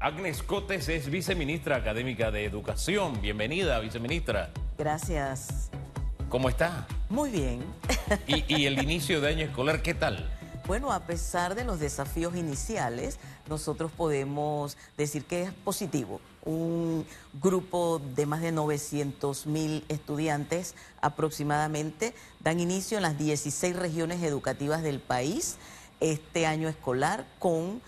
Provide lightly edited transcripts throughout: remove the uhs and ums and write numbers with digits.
Agnes Cotes es viceministra académica de Educación. Bienvenida, viceministra. Gracias. ¿Cómo está? Muy bien. ¿Y el inicio de año escolar qué tal? Bueno, a pesar de los desafíos iniciales, nosotros podemos decir que es positivo. Un grupo de más de 900.000 estudiantes aproximadamente dan inicio en las 16 regiones educativas del país este año escolar con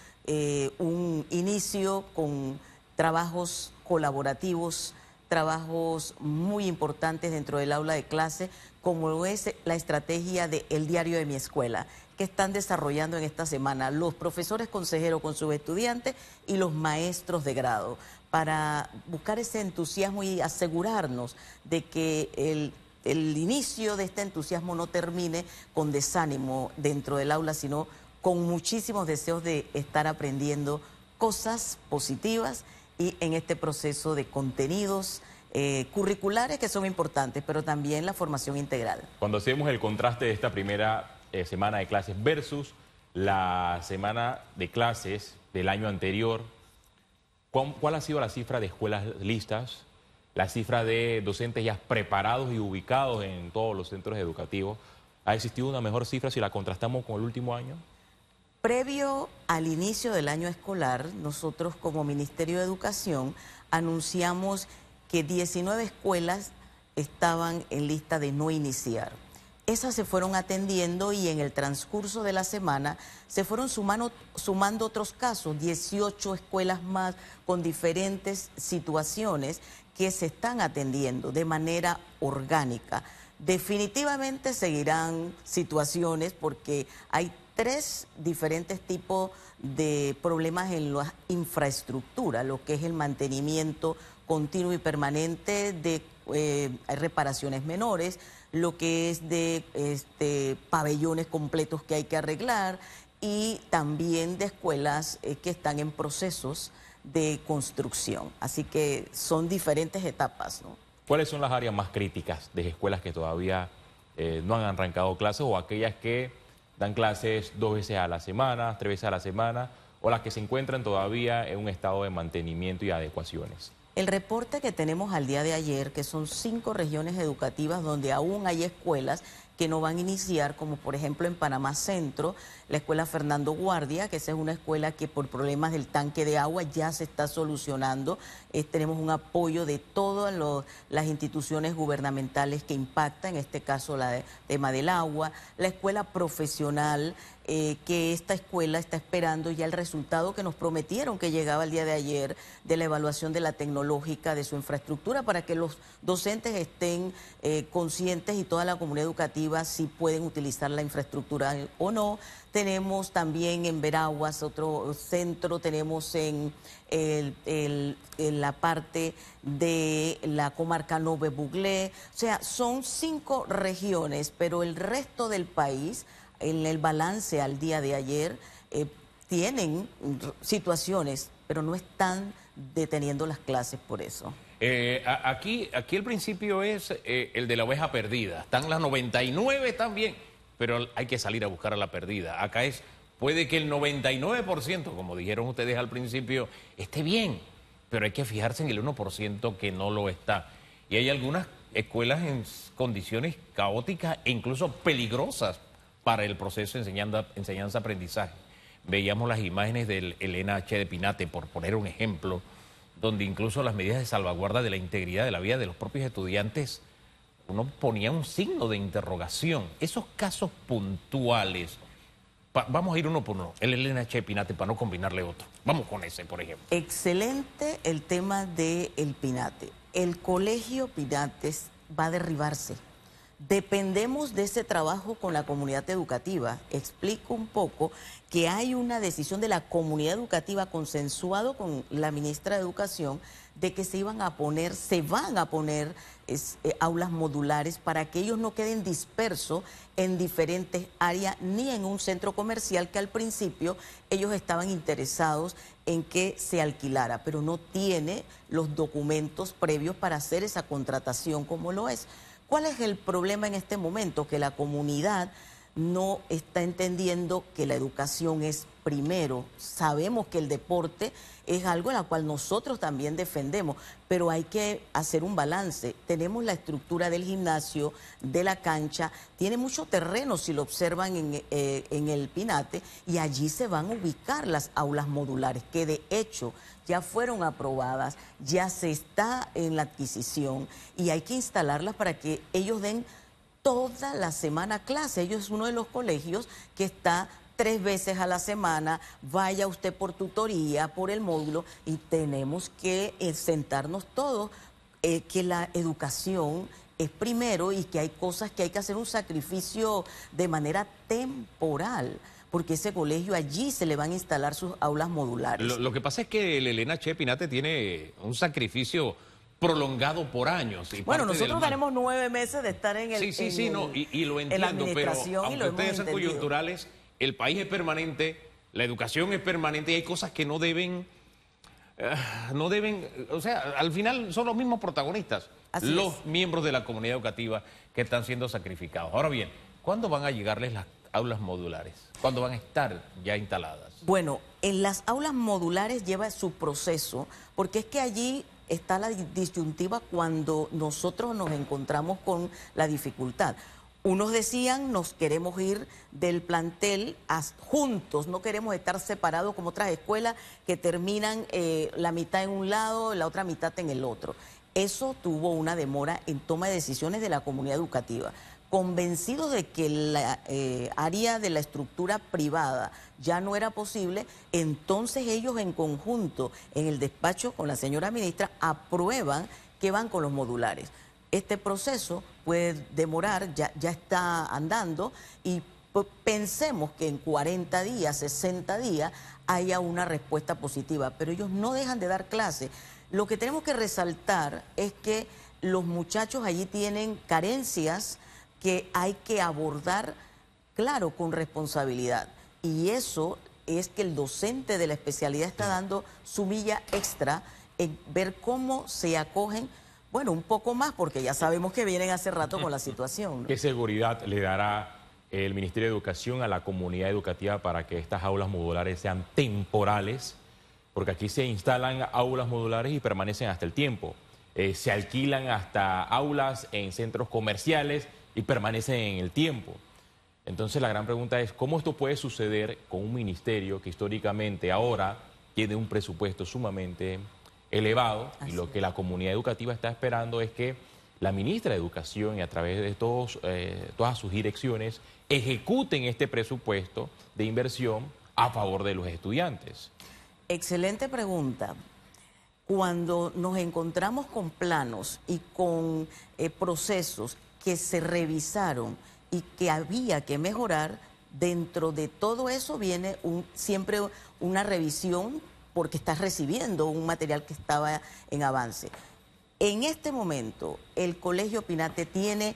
un inicio con trabajos colaborativos, trabajos muy importantes dentro del aula de clase, como es la estrategia de El Diario de mi Escuela, que están desarrollando en esta semana los profesores consejeros con sus estudiantes y los maestros de grado, para buscar ese entusiasmo y asegurarnos de que el inicio de este entusiasmo no termine con desánimo dentro del aula, sino con muchísimos deseos de estar aprendiendo cosas positivas y en este proceso de contenidos curriculares que son importantes, pero también la formación integral. Cuando hacemos el contraste de esta primera semana de clases versus la semana de clases del año anterior, ¿cuál ha sido la cifra de escuelas listas, la cifra de docentes ya preparados y ubicados en todos los centros educativos? ¿Ha existido una mejor cifra si la contrastamos con el último año? Previo al inicio del año escolar, nosotros como Ministerio de Educación anunciamos que 19 escuelas estaban en lista de no iniciar. Esas se fueron atendiendo y en el transcurso de la semana se fueron sumando otros casos, 18 escuelas más con diferentes situaciones que se están atendiendo de manera orgánica. Definitivamente seguirán situaciones porque hay 3 diferentes tipos de problemas en la infraestructura, lo que es el mantenimiento continuo y permanente de reparaciones menores, lo que es de pabellones completos que hay que arreglar y también de escuelas que están en procesos de construcción. Así que son diferentes etapas, ¿no? ¿Cuáles son las áreas más críticas de escuelas que todavía no han arrancado clases o aquellas que dan clases 2 veces a la semana, 3 veces a la semana, o las que se encuentran todavía en un estado de mantenimiento y adecuaciones? El reporte que tenemos al día de ayer, que son 5 regiones educativas donde aún hay escuelas que no van a iniciar, como por ejemplo en Panamá Centro, la escuela Fernando Guardia, que esa es una escuela que por problemas del tanque de agua ya se está solucionando. Tenemos un apoyo de todas las instituciones gubernamentales que impactan, en este caso el tema del agua, la escuela profesional, que esta escuela está esperando ya el resultado que nos prometieron que llegaba el día de ayer de la evaluación de la tecnológica de su infraestructura para que los docentes estén conscientes y toda la comunidad educativa si pueden utilizar la infraestructura o no. Tenemos también en Veraguas otro centro, tenemos en la parte de la comarca Nove Buglé. O sea, son 5 regiones, pero el resto del país, en el balance al día de ayer, tienen situaciones, pero no están deteniendo las clases por eso. Aquí el principio es el de la oveja perdida. Están las 99 también, pero hay que salir a buscar a la perdida. Acá puede que el 99%, como dijeron ustedes al principio, esté bien, pero hay que fijarse en el 1% que no lo está. Y hay algunas escuelas en condiciones caóticas e incluso peligrosas para el proceso de enseñanza-aprendizaje. Veíamos las imágenes del LNH de Pinate, por poner un ejemplo, donde incluso las medidas de salvaguarda de la integridad de la vida de los propios estudiantes, uno ponía un signo de interrogación. Esos casos puntuales, vamos a ir uno por uno, el LNH de Pinate para no combinarle otro. Vamos con ese, por ejemplo. Excelente el tema del Pinate. El colegio Pinates va a derribarse. Dependemos de ese trabajo con la comunidad educativa. Explico un poco que hay una decisión de la comunidad educativa consensuado con la ministra de Educación de que se van a poner aulas modulares para que ellos no queden dispersos en diferentes áreas ni en un centro comercial que al principio ellos estaban interesados en que se alquilara, pero no tiene los documentos previos para hacer esa contratación como lo es. ¿Cuál es el problema en este momento? Que la comunidad no está entendiendo que la educación es primero. Sabemos que el deporte es algo en la cual nosotros también defendemos, pero hay que hacer un balance. Tenemos la estructura del gimnasio, de la cancha, tiene mucho terreno si lo observan en el Pinate, y allí se van a ubicar las aulas modulares, que de hecho ya fueron aprobadas, ya se está en la adquisición y hay que instalarlas para que ellos den toda la semana clase. Ellos es uno de los colegios que está 3 veces a la semana, vaya usted por tutoría, por el módulo, y tenemos que sentarnos todos, que la educación es primero y que hay cosas que hay que hacer un sacrificio de manera temporal, porque ese colegio allí se le van a instalar sus aulas modulares. Lo que pasa es que el Elena Che Pinate tiene un sacrificio prolongado por años. Y bueno, nosotros tenemos 9 meses de estar en el y lo entiendo, en la administración, pero aunque ustedes sean coyunturales, el país es permanente, la educación es permanente y hay cosas que no deben, o sea, al final son los mismos protagonistas, los miembros de la comunidad educativa que están siendo sacrificados. Ahora bien, ¿cuándo van a llegarles las aulas modulares? ¿Cuándo van a estar ya instaladas? Bueno, en las aulas modulares lleva su proceso, porque es que allí está la disyuntiva cuando nosotros nos encontramos con la dificultad. Unos decían, nos queremos ir del plantel juntos, no queremos estar separados como otras escuelas que terminan la mitad en un lado, la otra mitad en el otro. Eso tuvo una demora en toma de decisiones de la comunidad educativa. Convencidos de que la área de la estructura privada ya no era posible, entonces ellos en conjunto, en el despacho con la señora ministra, aprueban que van con los modulares. Este proceso puede demorar, ya está andando, y pensemos que en 40 días, 60 días, haya una respuesta positiva, pero ellos no dejan de dar clases. Lo que tenemos que resaltar es que los muchachos allí tienen carencias que hay que abordar, claro, con responsabilidad. Y eso es que el docente de la especialidad está dando su milla extra en ver cómo se acogen, bueno, un poco más, porque ya sabemos que vienen hace rato con la situación, ¿no? ¿Qué seguridad le dará el Ministerio de Educación a la comunidad educativa para que estas aulas modulares sean temporales? Porque aquí se instalan aulas modulares y permanecen hasta el tiempo. Se alquilan hasta aulas en centros comerciales y permanecen en el tiempo. Entonces la gran pregunta es, ¿cómo esto puede suceder con un ministerio que históricamente ahora tiene un presupuesto sumamente elevado? Y lo que la comunidad educativa está esperando es que la ministra de Educación y a través de todas sus direcciones ejecuten este presupuesto de inversión a favor de los estudiantes. Excelente pregunta. Cuando nos encontramos con planos y con procesos que se revisaron y que había que mejorar, dentro de todo eso viene siempre una revisión, porque estás recibiendo un material que estaba en avance. En este momento, el Colegio Pinate tiene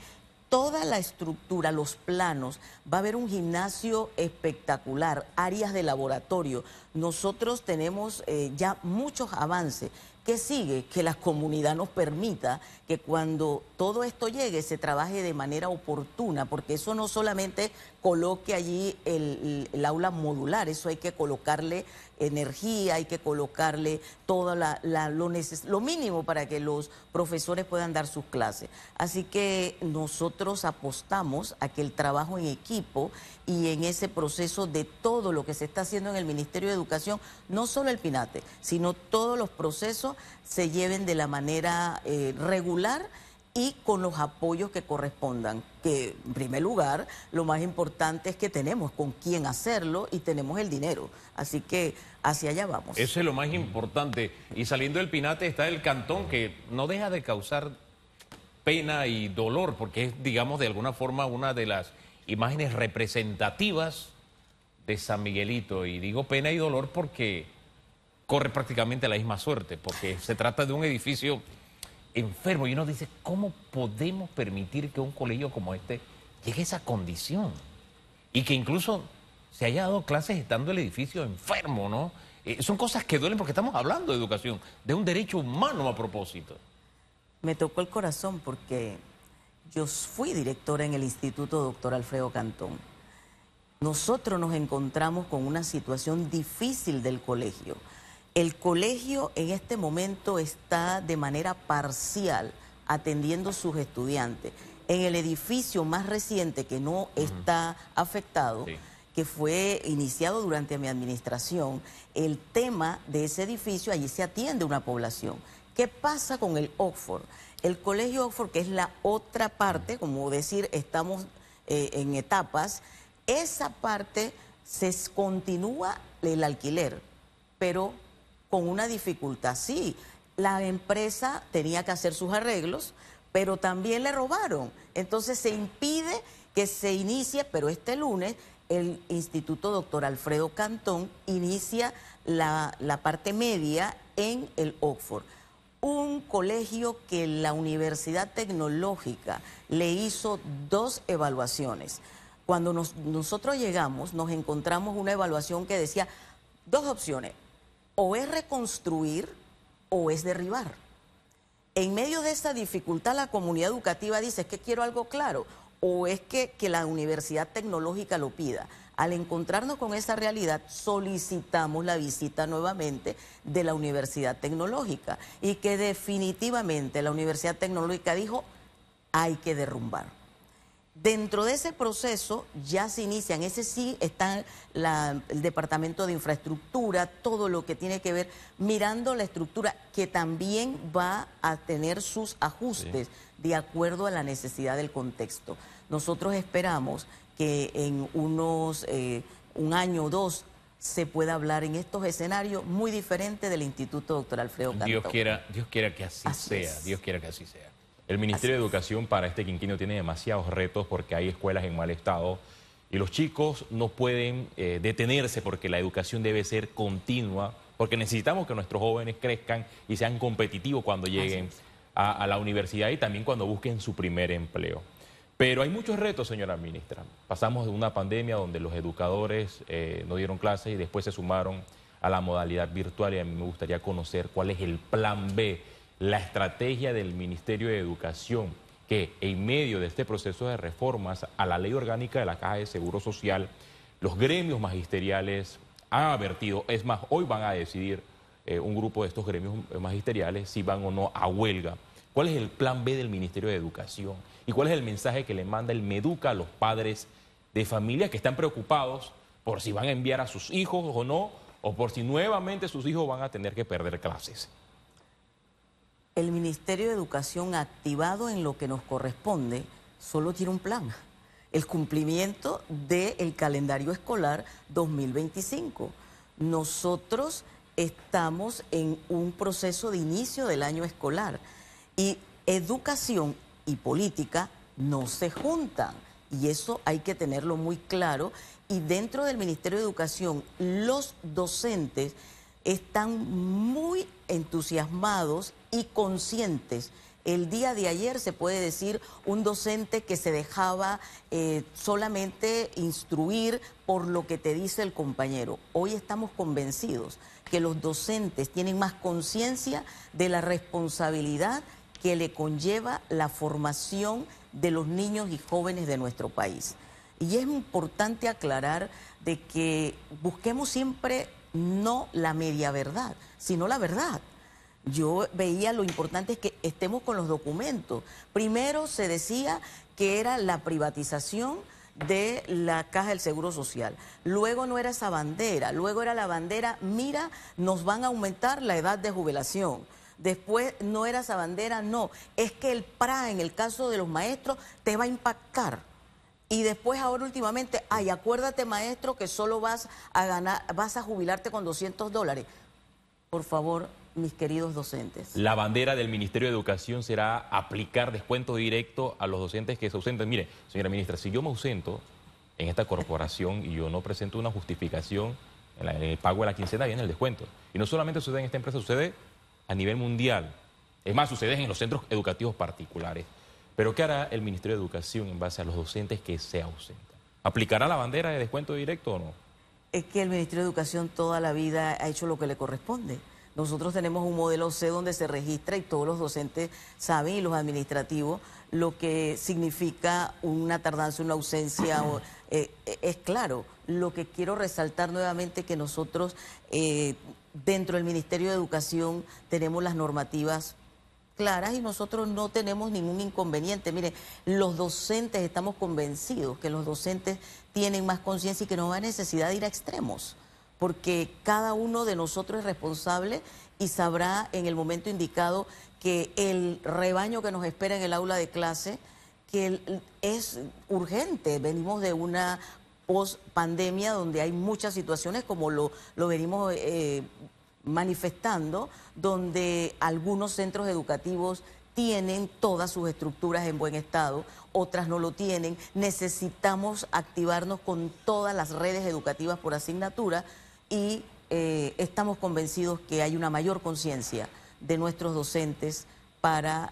toda la estructura, los planos, va a haber un gimnasio espectacular, áreas de laboratorio. Nosotros tenemos ya muchos avances. ¿Qué sigue? Que la comunidad nos permita que cuando todo esto llegue se trabaje de manera oportuna, porque eso no solamente coloque allí el aula modular, eso hay que colocarle energía, hay que colocarle todo lo mínimo para que los profesores puedan dar sus clases. Así que nosotros apostamos a que el trabajo en equipo y en ese proceso de todo lo que se está haciendo en el Ministerio de Educación, no solo el Pinate, sino todos los procesos se lleven de la manera regular y con los apoyos que correspondan, que en primer lugar lo más importante es que tenemos con quién hacerlo y tenemos el dinero, así que hacia allá vamos. Eso es lo más importante, y saliendo del Pinate está el Cantón, que no deja de causar pena y dolor, porque es, digamos, de alguna forma una de las imágenes representativas de San Miguelito, y digo pena y dolor porque corre prácticamente la misma suerte, porque se trata de un edificio enfermo y uno dice, ¿cómo podemos permitir que un colegio como este llegue a esa condición? Y que incluso se haya dado clases estando el edificio enfermo, ¿no? Son cosas que duelen porque estamos hablando de educación, de un derecho humano a propósito. Me tocó el corazón porque yo fui directora en el Instituto Dr. Alfredo Cantón. nosotros nos encontramos con una situación difícil del colegio. El colegio en este momento está de manera parcial atendiendo sus estudiantes. En el edificio más reciente que no está afectado, Sí. que fue iniciado durante mi administración, el tema de ese edificio, allí se atiende una población. ¿Qué pasa con el Oxford? El colegio Oxford, que es la otra parte, como decir, estamos en etapas, esa parte se continúa el alquiler, pero con una dificultad. Sí, la empresa tenía que hacer sus arreglos, pero también le robaron. Entonces se impide que se inicie, pero este lunes el Instituto Dr. Alfredo Cantón inicia la parte media en el Oxford. Un colegio que la Universidad Tecnológica le hizo 2 evaluaciones. Cuando nosotros llegamos, nos encontramos una evaluación que decía 2 opciones: o es reconstruir o es derribar. En medio de esa dificultad, la comunidad educativa dice: es que quiero algo claro, o es que la Universidad Tecnológica lo pida. Al encontrarnos con esa realidad, solicitamos la visita nuevamente de la Universidad Tecnológica y que definitivamente la Universidad Tecnológica dijo: hay que derrumbar. Dentro de ese proceso ya se inician, ese sí está el Departamento de Infraestructura, todo lo que tiene que ver, mirando la estructura, que también va a tener sus ajustes de acuerdo a la necesidad del contexto. Nosotros esperamos que en un año o 2 se pueda hablar en estos escenarios muy diferentes del Instituto Dr. Alfredo Cantón. Dios quiera que así sea, es. Dios quiera que así sea. El Ministerio de Educación para este quinquenio tiene demasiados retos porque hay escuelas en mal estado y los chicos no pueden detenerse porque la educación debe ser continua, porque necesitamos que nuestros jóvenes crezcan y sean competitivos cuando lleguen a la universidad y también cuando busquen su primer empleo. Pero hay muchos retos, señora ministra. Pasamos de una pandemia donde los educadores no dieron clases y después se sumaron a la modalidad virtual, y a mí me gustaría conocer cuál es el plan B, la estrategia del Ministerio de Educación, que en medio de este proceso de reformas a la ley orgánica de la Caja de Seguro Social, los gremios magisteriales han advertido, es más, hoy van a decidir un grupo de estos gremios magisteriales si van o no a huelga. ¿Cuál es el plan B del Ministerio de Educación? ¿Y cuál es el mensaje que le manda el MEDUCA a los padres de familia que están preocupados por si van a enviar a sus hijos o no, o por si nuevamente sus hijos van a tener que perder clases? El Ministerio de Educación, activado en lo que nos corresponde, solo tiene un plan: el cumplimiento del calendario escolar 2025. Nosotros estamos en un proceso de inicio del año escolar y educación y política no se juntan, y eso hay que tenerlo muy claro. Y dentro del Ministerio de Educación, los docentes están muy entusiasmados y conscientes. El día de ayer, se puede decir, un docente que se dejaba solamente instruir por lo que te dice el compañero. Hoy estamos convencidos que los docentes tienen más conciencia de la responsabilidad que le conlleva la formación de los niños y jóvenes de nuestro país. Y es importante aclarar de que busquemos siempre no la media verdad, sino la verdad. Yo veía lo importante es que estemos con los documentos. Primero se decía que era la privatización de la Caja del Seguro Social. Luego no era esa bandera, luego era la bandera: mira, nos van a aumentar la edad de jubilación. Después no era esa bandera, no, es que el PRA, en el caso de los maestros, te va a impactar. Y después, ahora últimamente, ay, acuérdate, maestro, que solo vas a jubilarte con $200. Por favor, mis queridos docentes. La bandera del Ministerio de Educación será aplicar descuento directo a los docentes que se ausenten. Mire, señora ministra, si yo me ausento en esta corporación y yo no presento una justificación en el pago de la quincena, viene el descuento. Y no solamente sucede en esta empresa, sucede a nivel mundial. Es más, sucede en los centros educativos particulares. Pero ¿qué hará el Ministerio de Educación en base a los docentes que se ausentan? ¿Aplicará la bandera de descuento directo o no? Es que el Ministerio de Educación toda la vida ha hecho lo que le corresponde. Nosotros tenemos un modelo C donde se registra y todos los docentes saben, y los administrativos, lo que significa una tardanza, una ausencia, es claro. Lo que quiero resaltar nuevamente que nosotros dentro del Ministerio de Educación tenemos las normativas claras y nosotros no tenemos ningún inconveniente. Mire, los docentes estamos convencidos que los docentes tienen más conciencia y que no va a necesidad de ir a extremos, porque cada uno de nosotros es responsable y sabrá en el momento indicado que el rebaño que nos espera en el aula de clase que es urgente. Venimos de una post-pandemia donde hay muchas situaciones como lo venimos manifestando, donde algunos centros educativos tienen todas sus estructuras en buen estado, otras no lo tienen. Necesitamos activarnos con todas las redes educativas por asignatura y estamos convencidos que hay una mayor conciencia de nuestros docentes para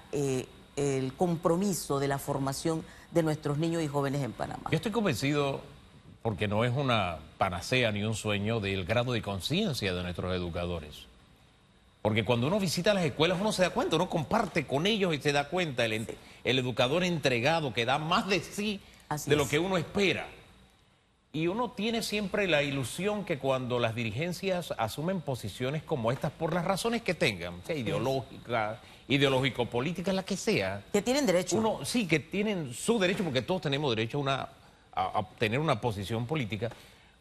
el compromiso de la formación de nuestros niños y jóvenes en Panamá. Yo estoy convencido, porque no es una panacea ni un sueño, del grado de conciencia de nuestros educadores. Porque cuando uno visita las escuelas uno se da cuenta, uno comparte con ellos y se da cuenta el educador entregado que da más de sí de lo que uno espera. Y uno tiene siempre la ilusión que cuando las dirigencias asumen posiciones como estas, por las razones que tengan, sea ideológica, ideológico-política, la que sea. Que tienen derecho. Uno, sí, que tienen su derecho, porque todos tenemos derecho a tener una posición política.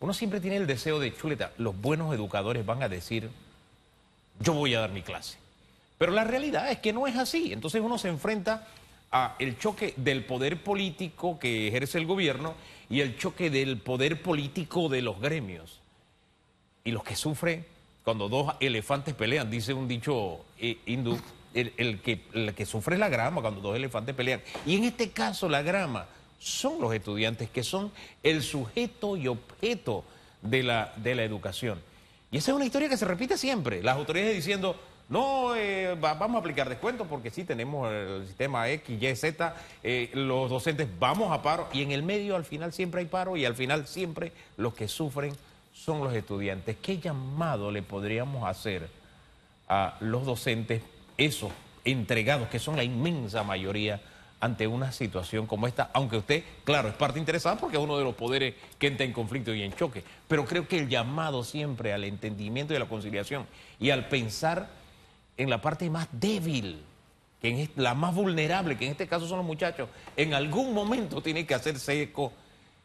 Uno siempre tiene el deseo de, chuleta, los buenos educadores van a decir, yo voy a dar mi clase. Pero la realidad es que no es así. Entonces uno se enfrenta a el choque del poder político que ejerce el gobierno y el choque del poder político de los gremios. Y los que sufren cuando dos elefantes pelean, dice un dicho hindú, el que sufre es la grama cuando dos elefantes pelean. Y en este caso la grama son los estudiantes, que son el sujeto y objeto de la educación. Y esa es una historia que se repite siempre. Las autoridades diciendo, no, vamos a aplicar descuentos porque sí tenemos el sistema X, Y, Z, los docentes vamos a paro, y en el medio al final siempre hay paro y al final siempre los que sufren son los estudiantes. ¿Qué llamado le podríamos hacer a los docentes, esos entregados, que son la inmensa mayoría, ante una situación como esta? Aunque usted, claro, es parte interesada porque es uno de los poderes que entra en conflicto y en choque, pero creo que el llamado siempre al entendimiento y a la conciliación y al pensar en la parte más débil, que es la más vulnerable, que en este caso son los muchachos, en algún momento tiene que hacerse eco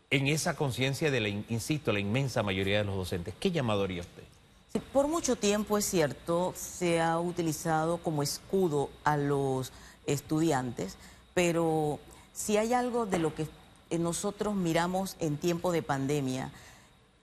en esa conciencia de insisto, la inmensa mayoría de los docentes. ¿Qué llamado haría usted? Sí, por mucho tiempo, es cierto, se ha utilizado como escudo a los estudiantes, pero si hay algo de lo que nosotros miramos en tiempo de pandemia,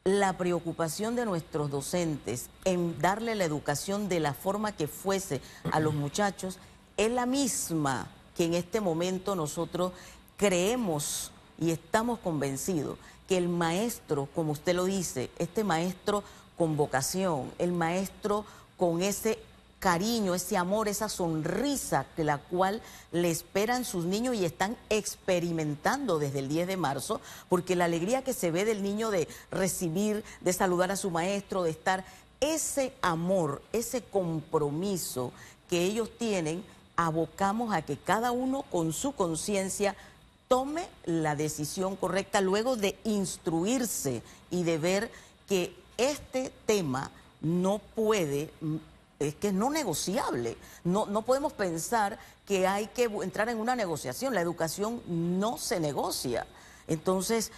la preocupación de nuestros docentes en darle la educación de la forma que fuese a los muchachos es la misma que en este momento nosotros creemos y estamos convencidos que el maestro, como usted lo dice, este maestro con vocación, el maestro con ese cariño, ese amor, esa sonrisa que la cual le esperan sus niños y están experimentando desde el 10 de marzo, porque la alegría que se ve del niño de recibir, de saludar a su maestro, de estar, ese amor, ese compromiso que ellos tienen, abocamos a que cada uno con su conciencia tome la decisión correcta luego de instruirse y de ver que este tema no puede, es que es no negociable. No podemos pensar que hay que entrar en una negociación. La educación no se negocia. Entonces,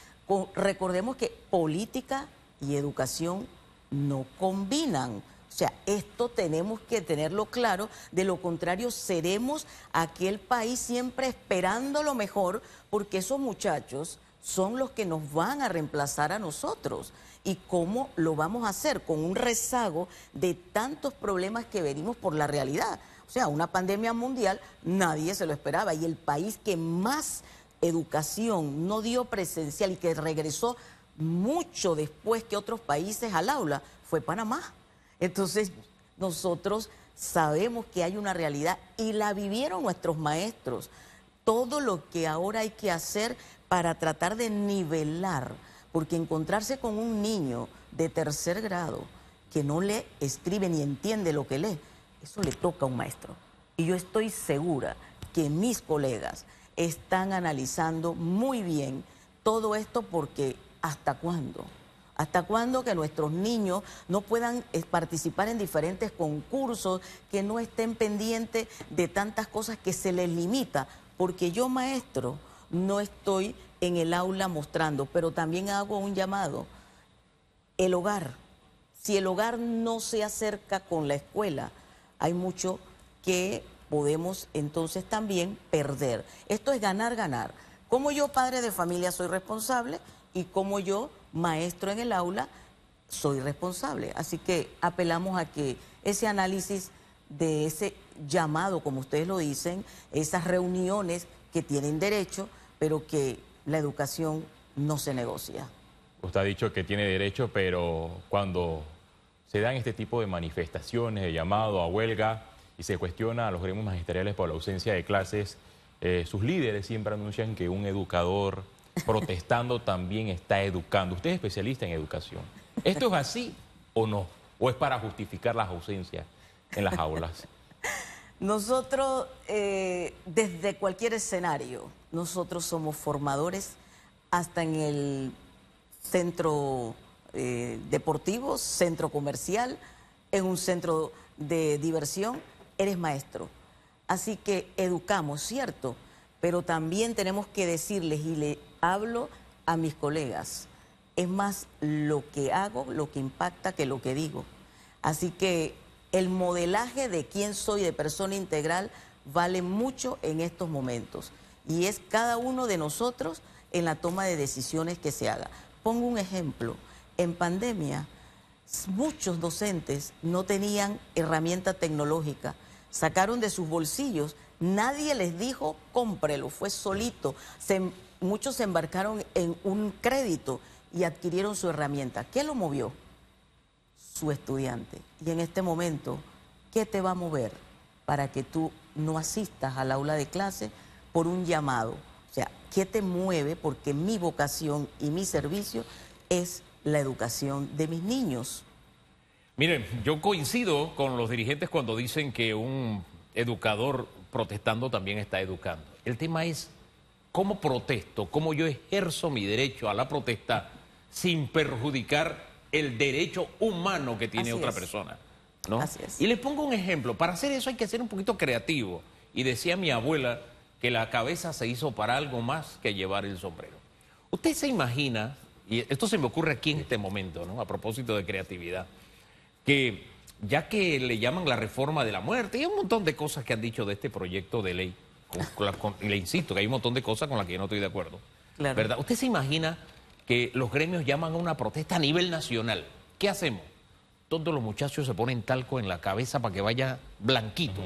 recordemos que política y educación no combinan. O sea, esto tenemos que tenerlo claro. De lo contrario, seremos aquel país siempre esperando lo mejor, porque esos muchachos son los que nos van a reemplazar a nosotros. ¿Y cómo lo vamos a hacer? Con un rezago de tantos problemas que venimos por la realidad. O sea, una pandemia mundial, nadie se lo esperaba. Y el país que más educación no dio presencial y que regresó mucho después que otros países al aula fue Panamá. Entonces, nosotros sabemos que hay una realidad y la vivieron nuestros maestros. Todo lo que ahora hay que hacer para tratar de nivelar, porque encontrarse con un niño de tercer grado que no lee, escribe ni entiende lo que lee, eso le toca a un maestro. Y yo estoy segura que mis colegas están analizando muy bien todo esto porque ¿hasta cuándo? ¿Hasta cuándo que nuestros niños no puedan participar en diferentes concursos, que no estén pendientes de tantas cosas que se les limita? Porque yo, maestro, no estoy en el aula mostrando, pero también hago un llamado. El hogar, si el hogar no se acerca con la escuela, hay mucho que podemos entonces también perder. Esto es ganar, ganar. Como yo, padre de familia, soy responsable y como yo, maestro en el aula, soy responsable. Así que apelamos a que ese análisis de ese llamado, como ustedes lo dicen, esas reuniones que tienen derecho, pero que la educación no se negocia. Usted ha dicho que tiene derecho, pero cuando se dan este tipo de manifestaciones, de llamado a huelga y se cuestiona a los gremios magisteriales por la ausencia de clases, sus líderes siempre anuncian que un educador protestando también está educando. Usted es especialista en educación. ¿Esto es así o no? ¿O es para justificar las ausencias en las aulas? Nosotros, desde cualquier escenario, nosotros somos formadores hasta en el centro deportivo, centro comercial, en un centro de diversión, eres maestro. Así que educamos, ¿cierto? Pero también tenemos que decirles, y le hablo a mis colegas, es más lo que hago, lo que impacta que lo que digo. Así que el modelaje de quién soy de persona integral vale mucho en estos momentos. Y es cada uno de nosotros en la toma de decisiones que se haga. Pongo un ejemplo. En pandemia, muchos docentes no tenían herramienta tecnológica. Sacaron de sus bolsillos. Nadie les dijo, cómprelo, fue solito. Muchos se embarcaron en un crédito y adquirieron su herramienta. ¿Qué lo movió? Su estudiante. Y en este momento, ¿qué te va a mover para que tú no asistas al aula de clase por un llamado? O sea, ¿qué te mueve? Porque mi vocación y mi servicio es la educación de mis niños. Miren, yo coincido con los dirigentes cuando dicen que un educador protestando también está educando. El tema es cómo protesto, cómo yo ejerzo mi derecho a la protesta sin perjudicar el derecho humano que tiene otra persona, ¿no? Así es. Y les pongo un ejemplo. Para hacer eso hay que ser un poquito creativo. Y decía mi abuela que la cabeza se hizo para algo más que llevar el sombrero. Usted se imagina, y esto se me ocurre aquí en este momento, ¿no? A propósito de creatividad, que ya que le llaman la reforma de la muerte, y hay un montón de cosas que han dicho de este proyecto de ley, y le insisto que hay un montón de cosas con las que yo no estoy de acuerdo, Claro. ¿verdad? ¿Usted se imagina que los gremios llaman a una protesta a nivel nacional? ¿Qué hacemos? Todos los muchachos se ponen talco en la cabeza para que vaya blanquito.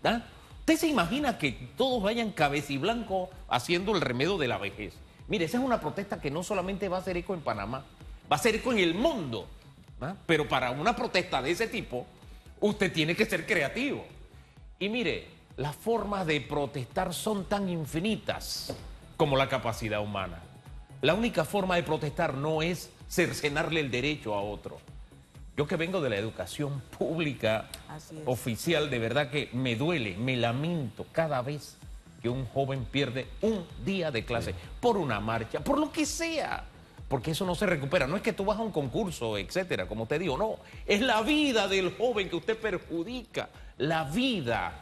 ¿Ah? ¿Usted se imagina que todos vayan cabeciblanco haciendo el remedio de la vejez? Mire, esa es una protesta que no solamente va a hacer eco en Panamá, va a hacer eco en el mundo. ¿Ah? Pero para una protesta de ese tipo, usted tiene que ser creativo. Y mire, las formas de protestar son tan infinitas como la capacidad humana. La única forma de protestar no es cercenarle el derecho a otro. Yo que vengo de la educación pública oficial, de verdad que me duele, me lamento cada vez que un joven pierde un día de clase por una marcha, por lo que sea. Porque eso no se recupera. No es que tú vas a un concurso, etcétera, como te digo, no. Es la vida del joven que usted perjudica, la vida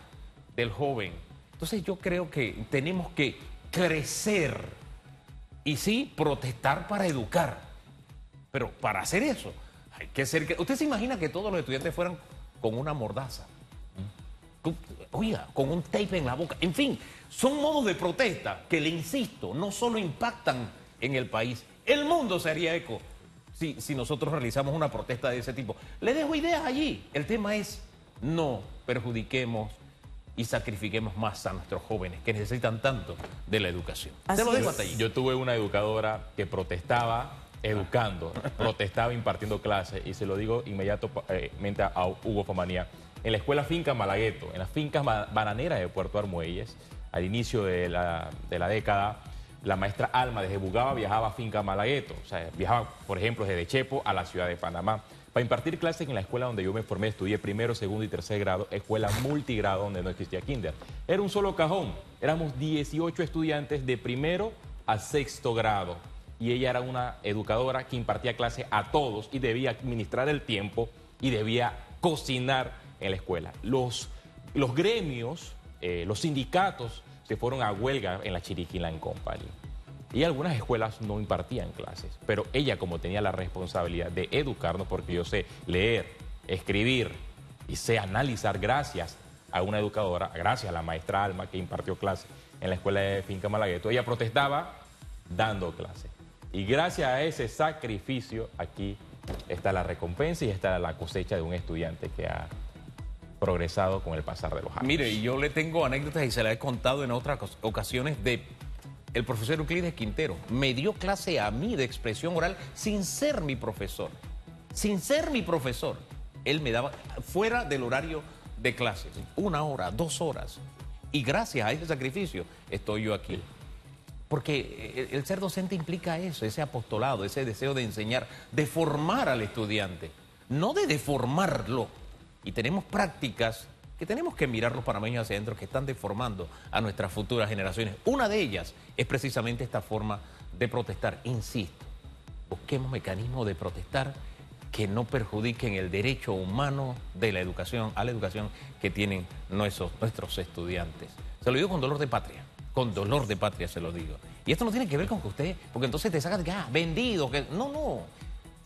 del joven. Entonces yo creo que tenemos que crecer y sí, protestar para educar. Pero para hacer eso, hay que ser... ¿Usted se imagina que todos los estudiantes fueran con una mordaza? Oiga, con un tape en la boca. En fin, son modos de protesta que, le insisto, no solo impactan en el país. El mundo se haría eco si nosotros realizamos una protesta de ese tipo. Le dejo ideas allí. El tema es no perjudiquemos y sacrifiquemos más a nuestros jóvenes que necesitan tanto de la educación. Así Te lo dejo es. hasta allí. Yo tuve una educadora que protestaba educando, protestaba impartiendo clases, y se lo digo inmediatamente a Hugo Famanía. En la escuela Finca Malagueto, en las fincas bananeras de Puerto Armuelles, al inicio de la década, la maestra Alma desde Bugaba viajaba a Finca Malagueto. O sea, viajaba, por ejemplo, desde Chepo a la ciudad de Panamá Para impartir clases en la escuela donde yo me formé, estudié primero, segundo y tercer grado, escuela multigrado donde no existía kinder. Era un solo cajón, éramos 18 estudiantes de primero a sexto grado. Y ella era una educadora que impartía clase a todos y debía administrar el tiempo y debía cocinar en la escuela. Los gremios, los sindicatos se fueron a huelga en la Chiriquí Land Company. Y algunas escuelas no impartían clases, pero ella, como tenía la responsabilidad de educarnos, porque yo sé leer, escribir y sé analizar gracias a una educadora, gracias a la maestra Alma que impartió clases en la escuela de Finca Malagueto, ella protestaba dando clases. Y gracias a ese sacrificio, aquí está la recompensa y está la cosecha de un estudiante que ha progresado con el pasar de los años. Mire, y yo le tengo anécdotas y se las he contado en otras ocasiones de el profesor Euclides Quintero. Me dio clase a mí de expresión oral sin ser mi profesor. Sin ser mi profesor. Él me daba fuera del horario de clases, 1 hora, 2 horas. Y gracias a ese sacrificio estoy yo aquí. Porque el ser docente implica eso, ese apostolado, ese deseo de enseñar, de formar al estudiante, no de deformarlo. Y tenemos prácticas que tenemos que mirar los panameños hacia adentro que están deformando a nuestras futuras generaciones. Una de ellas es precisamente esta forma de protestar. Insisto, busquemos mecanismos de protestar que no perjudiquen el derecho humano de la educación, a la educación que tienen nuestros estudiantes. Se lo digo con dolor de patria. Con dolor de patria se lo digo. Y esto no tiene que ver con que usted, porque entonces te sacan de que, vendido, que... No.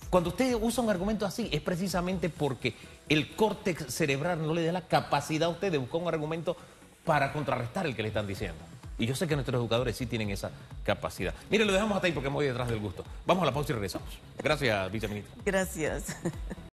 Cuando usted usa un argumento así, es precisamente porque el córtex cerebral no le da la capacidad a usted de buscar un argumento para contrarrestar el que le están diciendo. Y yo sé que nuestros educadores sí tienen esa capacidad. Mire, lo dejamos hasta ahí porque me voy detrás del gusto. Vamos a la pausa y regresamos. Gracias, viceministra. Gracias.